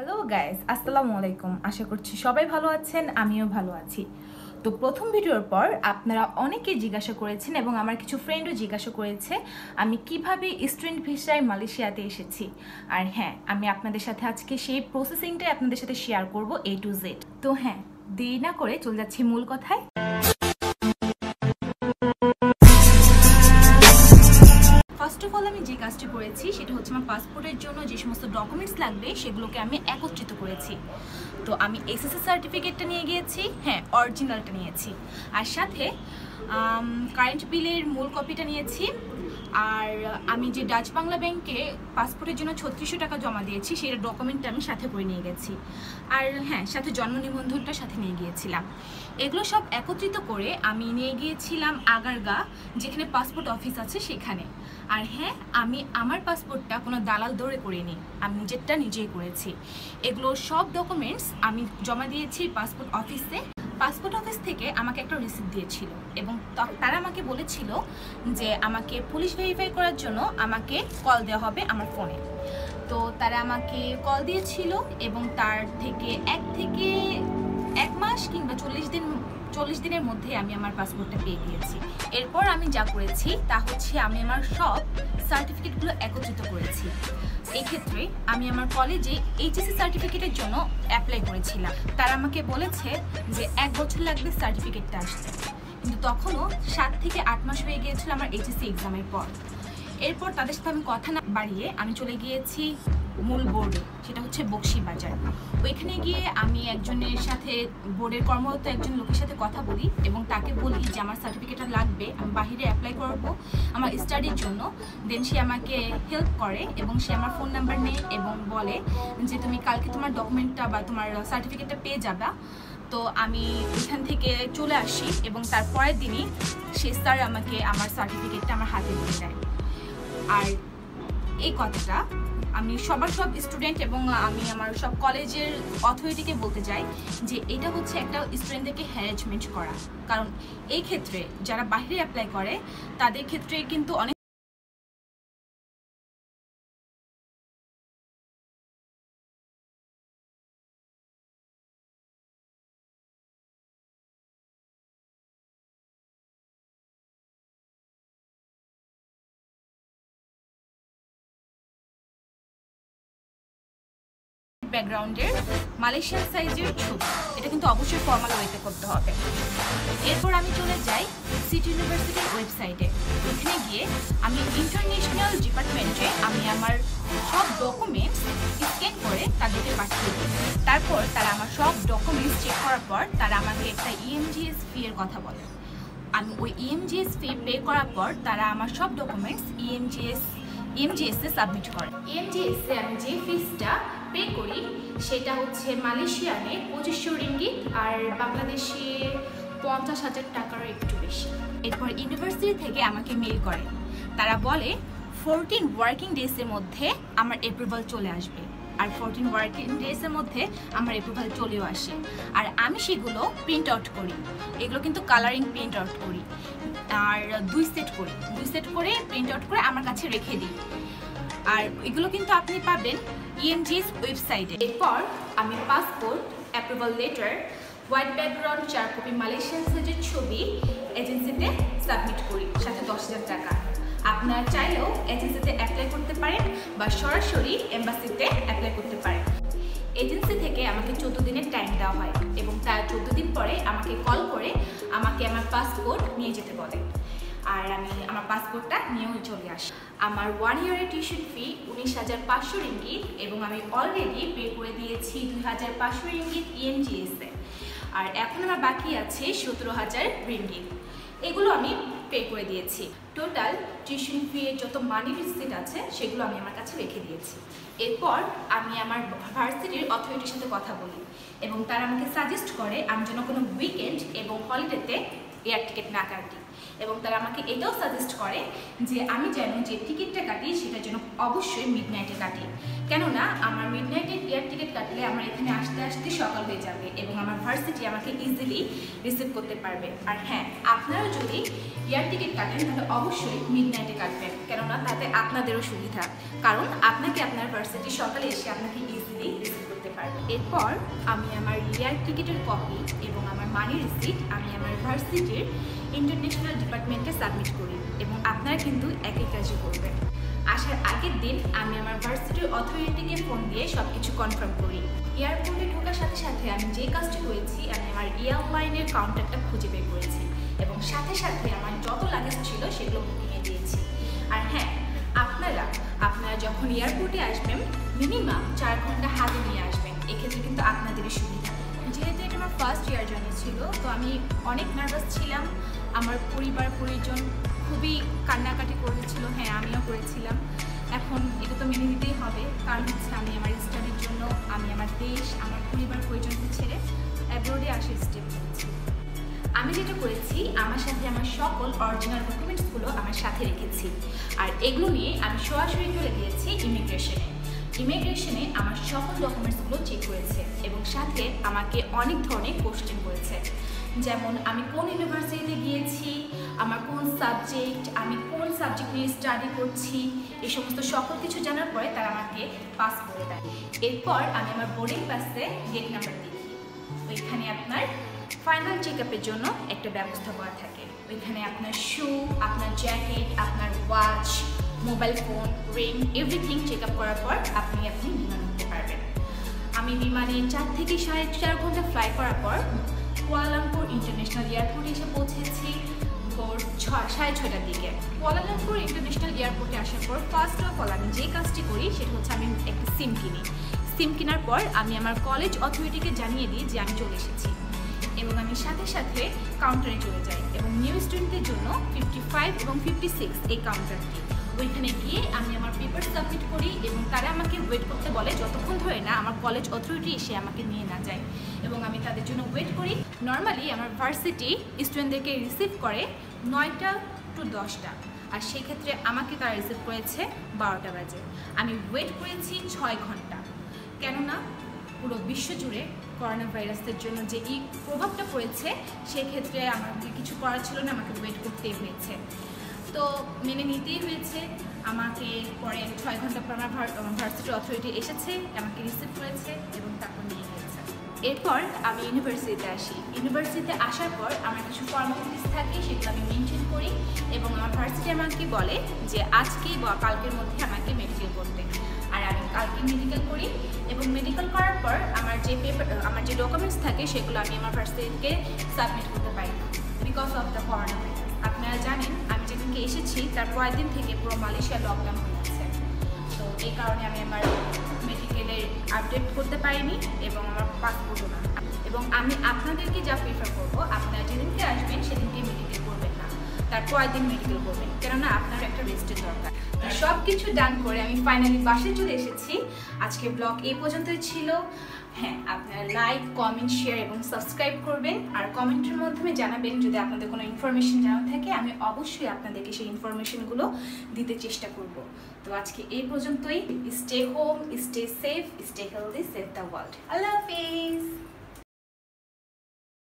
Hello guys, আসসালামু আলাইকুম। আশা করছি সবাই ভালো আছেন, আমিও ভালো আছি। তো প্রথম ভিডিওর পর আপনারা অনেকেই জিজ্ঞাসা করেছেন এবং আমার কিছু ফ্রেন্ডও জিজ্ঞাসা করেছে আমি কিভাবে স্টুডেন্ট ভিসায় মালয়েশিয়াতে এসেছি। আর হ্যাঁ, আমি আপনাদের সাথে আজকে সেই প্রসেসিংটাই আপনাদের সাথে শেয়ার করব A to Z। তো হ্যাঁ, দেরি না করে চলে যাচ্ছি মূল কথায়। ফার্স্ট অফ অল আমি যে কাজটি করেছি সেটা হচ্ছে আমার পাসপোর্টের জন্য যে সমস্ত ডকুমেন্টস লাগবে সেগুলোকে আমি একত্রিত করেছি। তো আমি এসএসসি সার্টিফিকেটটা নিয়ে গিয়েছি, হ্যাঁ অরিজিনালটা নিয়েছি, আর সাথে কারেন্ট বিলের মূল কপিটা নিয়েছি। আর আমি যে ডাচ বাংলা ব্যাংকে পাসপোর্টের জন্য 3600 টাকা জমা দিয়েছি সেই ডকুমেন্টটা আমি সাথে করে নিয়ে গেছি। আর হ্যাঁ, সাথে জন্ম নিবন্ধনটা সাথে নিয়ে গিয়েছিলাম। এগুলো সব একত্রিত করে আমি নিয়ে গিয়েছিলাম আগারগা, যেখানে পাসপোর্ট অফিস আছে সেখানে। আর হ্যাঁ, আমি আমার পাসপোর্টটা কোনো দালাল দৌড়ে করিনি, আমি নিজেরটা নিজেই করেছি। এগুলো সব ডকুমেন্টস আমি জমা দিয়েছি পাসপোর্ট অফিসে। পাসপোর্ট অফিস থেকে আমাকে একটা রিসিপ্ট দিয়েছিল এবং তারা আমাকে বলেছিল যে আমাকে পুলিশ ভেরিফাই করার জন্য আমাকে কল দেওয়া হবে আমার ফোনে। তো তারা আমাকে কল দিয়েছিল এবং তার থেকে এক মাস কিংবা 40 দিনের মধ্যে আমি আমার পাসপোর্টটা পেয়ে গিয়েছি। এরপর আমি যা করেছি তা হচ্ছে আমি আমার সব সার্টিফিকেটগুলো একত্রিত করেছি। এই ক্ষেত্রে আমি আমার কলেজে এইচএসসি সার্টিফিকেটের জন্য অ্যাপ্লাই করেছিলাম। তারা আমাকে বলেছে যে 1 বছর লাগবে সার্টিফিকেটটা আসতে, কিন্তু তখনও 7 থেকে 8 মাস হয়ে গিয়েছিল আমার এইচএসসি এক্সামের পর। এরপর তাদের সাথে আমি কথা না বাড়িয়ে আমি চলে গিয়েছি মূল বোর্ডে, সেটা হচ্ছে বকশীবাজার। ওইখানে গিয়ে আমি একজনের সাথে, বোর্ডের কর্মরত একজন লোকের সাথে কথা বলি এবং তাকে বলি যে আমার সার্টিফিকেটটা লাগবে, আমি বাহিরে অ্যাপ্লাই করব আমার স্টাডির জন্য। দেন সে আমাকে হেল্প করে এবং সে আমার ফোন নাম্বার নেয় এবং বলে যে তুমি কালকে তোমার ডকুমেন্টটা বা তোমার সার্টিফিকেটটা পেয়ে যাবা। তো আমি এখান থেকে চলে আসি এবং তারপরের দিনই সে স্যার আমাকে আমার সার্টিফিকেটটা আমার হাতে দিয়ে দেয়। আর এই কথাটা আমি সব স্টুডেন্ট এবং আমি আমার সব কলেজের অথরিটিকে বলতে চাই যে এটা হচ্ছে একটা স্টুডেন্টদেরকে হ্যারাসমেন্ট করা। কারণ এই ক্ষেত্রে যারা বাইরে অ্যাপ্লাই করে তাদের ক্ষেত্রে কিন্তু অনেক ব্যাকগ্রাউন্ডের মালয়েশিয়ান সাইজের ছবি, এটা কিন্তু অবশ্যই ফর্মাল ওয়েতে করতে হবে। এরপর আমি চলে যাই সিটি ইউনিভার্সিটির ওয়েবসাইটে। ওখানে গিয়ে আমি ইন্টারন্যাশনাল ডিপার্টমেন্টে আমি আমার সব ডকুমেন্টস স্ক্যান করে তাদেরকে পাঠিয়ে দিই। তারপর তারা আমার সব ডকুমেন্টস চেক করার পর তারা আমাকে একটা EMGS ফি এর কথা বলে। আমি ওই EMGS ফি পে করার পর তারা আমার সব ডকুমেন্টস EMGS এ সাবমিট করে। EMGS এ আমি যে ফিসটা পে করি সেটা হচ্ছে মালয়েশিয়ানে 2500 রিঙ্গিত আর বাংলাদেশে 50,000 টাকারও একটু বেশি। এরপর ইউনিভার্সিটি থেকে আমাকে মেল করে, তারা বলে 14 ওয়ার্কিং ডেজের মধ্যে আমার অ্যাপ্রুভাল চলে আসবে। আর 14 ওয়ার্কিং ডেজের মধ্যে আমার অ্যাপ্রুভাল চলেও আসে। আর আমি সেগুলো প্রিন্ট আউট করি, এগুলো কিন্তু কালারিং প্রিন্ট আউট করি, আর 2 সেট করে প্রিন্ট আউট করে আমার কাছে রেখে দিই। আর এগুলো কিন্তু আপনি পাবেন EMGS ওয়েবসাইটে। এরপর আমি passport, approval letter, white background 4 copy Malaysian সাইজের ছবি এজেন্সিতে সাবমিট করি, সাথে 10,000 টাকা। আপনারা চাইলেও এজেন্সিতে অ্যাপ্লাই করতে পারেন বা সরাসরি এম্বাসিতে অ্যাপ্লাই করতে পারেন। এজেন্সি থেকে আমাকে 14 দিনের টাইম দেওয়া হয় এবং তার 14 দিন পরে আমাকে কল করে আমাকে আমার পাসপোর্ট নিয়ে যেতে বলে। আর আমি আমার পাসপোর্টটা নিয়েও চলে আসি। আমার 1 ইয়ারের টিউশন ফি 19,500 রিঙ্গিত এবং আমি অলরেডি পে করে দিয়েছি 2,500 রিঙ্গিত EMGS এ। আর এখন আমার বাকি আছে 17,000 রিঙ্গিত, এগুলো আমি পে করে দিয়েছি। টোটাল টিউশন ফি এর যত মানি রিসিট আছে সেগুলো আমি আমার কাছে রেখে দিয়েছি। এরপর আমি আমার ভার্সিটির অথরিটির সাথে কথা বলি এবং তারা আমাকে সাজেস্ট করে আমি যেন কোনো উইকেন্ড এবং হলিডেতে এয়ার টিকিট না কাটি। এবং তারা আমাকে এটাও সাজেস্ট করে যে আমি যেন যে টিকিটটা কাটি সেটা যেন অবশ্যই মিডনাইটে কাটি, কেননা আমার মিডনাইটে এয়ার টিকিট কাটলে আমার এখানে আসতে আসতে সকাল হয়ে যাবে এবং আমার ভার্সিটি আমাকে ইজিলি রিসিভ করতে পারবে। আর হ্যাঁ, আপনারা যদি এয়ার টিকিট কাটেন তাহলে অবশ্যই মিডনাইটে কাটবেন, কেননা তাতে আপনাদেরও সুবিধা, কারণ আপনাকে আপনার ভার্সিটি সকালে এসে আপনাকে ইজিলি রিসিভ করতে পারবে। এরপর আমি আমার এয়ার টিকিটের কপি এবং আমার মানি রিসিট আমি আমার ভার্সিটির ইন্টারন্যাশনাল ডিপার্টমেন্টে সাবমিট করি এবং আপনারা কিন্তু একই কাজই করবেন। আসার আগের দিন আমি আমার ভার্সিটির অথরিটিকে ফোন দিয়ে সব কিছু কনফার্ম করি। এয়ারপোর্টে ঢোকার সাথে সাথে আমি যে কাজটি করেছি, আমি আমার এয়ারলাইনের কাউন্টারটা খুঁজে বের করেছি এবং সাথে সাথে আমার যত লাগেজ ছিল সেগুলো বুকিংয়ে দিয়েছি। আর হ্যাঁ, আপনারা যখন এয়ারপোর্টে আসবেন মিনিমাম 4 ঘন্টা হাতে নিয়ে আসবেন, এক্ষেত্রে কিন্তু আপনাদেরই সুবিধা। যেহেতু এটা আমার ফার্স্ট ইয়ার জার্নি ছিল, তো আমি অনেক নার্ভাস ছিলাম। আমার পরিজন খুবই কান্নাকাটি করেছিল, হ্যাঁ আমিও করেছিলাম। এখন এটা তো মেনে নিতেই হবে, কারণ হচ্ছে আমি আমার স্টাডির জন্য আমি আমার দেশ, আমার পরিজনকে ছেড়ে অ্যাব্রোডে আসার স্টেপ নিয়েছি। আমি যেটা করেছি, আমার সাথে আমার সকল অরিজিনাল ডকুমেন্টসগুলো আমার সাথে রেখেছি, আর এগুলো নিয়ে আমি সরাসরি চলে গিয়েছি ইমিগ্রেশনে আমার সকল ডকুমেন্টসগুলো চেক করেছে এবং সাথে আমাকে অনেক ধরনের কোশ্চেন করেছে, যেমন আমি কোন ইউনিভার্সিটিতে গিয়েছি, আমার কোন সাবজেক্ট, আমি কোন সাবজেক্ট নিয়ে স্টাডি করছি, এই সমস্ত সকল কিছু জানার পরে তারা আমাকে পাস করে দেয়। এরপর আমি আমার বোর্ডিং পাসে গেট নাম্বার দেখি, ওইখানে আপনার ফাইনাল চেক আপের জন্য একটা ব্যবস্থা করা থাকে। ওইখানে আপনার শু, আপনার জ্যাকেট, আপনার watch, mobile phone, ring everything check up করার পর আপনি বিমান উঠতে পারবেন। আমি বিমানে 4 থেকে 4.5 ঘন্টা ফ্লাই করার পর কুয়ালালামপুর ইন্টারন্যাশনাল এয়ারপোর্টে এসে পৌঁছেছি ভোর 6:30টার দিকে। কুয়ালালামপুর ইন্টারন্যাশনাল এয়ারপোর্টে আসার পর ফার্স্ট অফ অল আমি যে কাজটি করি সেটা হচ্ছে আমি একটা সিম কিনি। সিম কেনার পর আমি আমার কলেজ অথরিটিকে জানিয়ে দিই যে আমি চলে এসেছি এবং আমি সাথে সাথে কাউন্টারে চলে যাই এবং নিউ স্টুডেন্টদের জন্য 55 এবং 56 এই কাউন্টারটি, ওইখানে গিয়ে আমি আমার পেপার সাবমিট করি এবং তারা আমাকে ওয়েট করতে বলে যতক্ষণ ধরে না আমার কলেজ অথরিটি এসে আমাকে নিয়ে না যায়, এবং আমি তাদের জন্য ওয়েট করি। নর্মালি আমার ভার্সিটি স্টুডেন্টদেরকে রিসিভ করে 9টা to 10টা, আর সেক্ষেত্রে আমাকে তারা রিসিভ করেছে 12টা বাজে। আমি ওয়েট করেছি 6 ঘন্টা, কেননা পুরো বিশ্বজুড়ে করোনা ভাইরাসের জন্য যে এই প্রভাবটা পড়েছে সেক্ষেত্রে আমাকে কিছু করার ছিল না, আমাকে ওয়েট করতেই হয়েছে। তো মেনে নিতেই হয়েছে আমাকে। পরে 6 ঘন্টা পর আমার ভার্সিটি অথরিটি এসেছে, আমাকে রিসিভ করেছে এবং তারপর নিয়ে গিয়েছে। এরপর আমি ইউনিভার্সিটিতে আসি। ইউনিভার্সিটিতে আসার পর আমার কিছু ফর্মালিটিস থাকে, সেগুলো আমি মেনটেন করি এবং আমার ভার্সিটি আমাকে বলে যে আজকে বা কালকের মধ্যে আমাকে মেডিকেল করতে, আর আমি কালকে মেডিকেল করি এবং মেডিকেল করার পর আমার যে ডকুমেন্টস থাকে সেগুলো আমি আমার ভার্সিটিকে সাবমিট করতে পারি না, because of the corona virus. আপনারা জানেন আমি যেদিনকে এসেছি তার পরের দিন থেকে পুরো মালয়েশিয়া লকডাউন হয়ে গেছে, তো এই কারণে আমি আমার মেডিকেলের আপডেট করতে পারিনি এবং আমার পাসপোর্টও না। এবং আমি আপনাদেরকে যা প্রিফার করবো, আপনারা যেদিনকে আসবেন সেদিনকে মেডিকেল করবেন না, তার পরের দিন মেডিকেল করবেন, কেননা আপনার একটা রেস্টের দরকার। সব কিছু ডান করে আমি ফাইনালি বাসায় চলে এসেছি। আজকে ব্লগ এই পর্যন্তই ছিল। হ্যাঁ, আপনারা লাইক, কমেন্ট, শেয়ার এবং সাবস্ক্রাইব করবেন, আর কমেন্টের মাধ্যমে জানাবেন যদি আপনাদের কোনো ইনফরমেশন জানা থাকে। আমি অবশ্যই আপনাদেরকে সেই ইনফরমেশনগুলো দিতে চেষ্টা করব। তো আজকে এই পর্যন্তই। Stay home, stay safe, stay healthy, save the world. Allah Hafiz.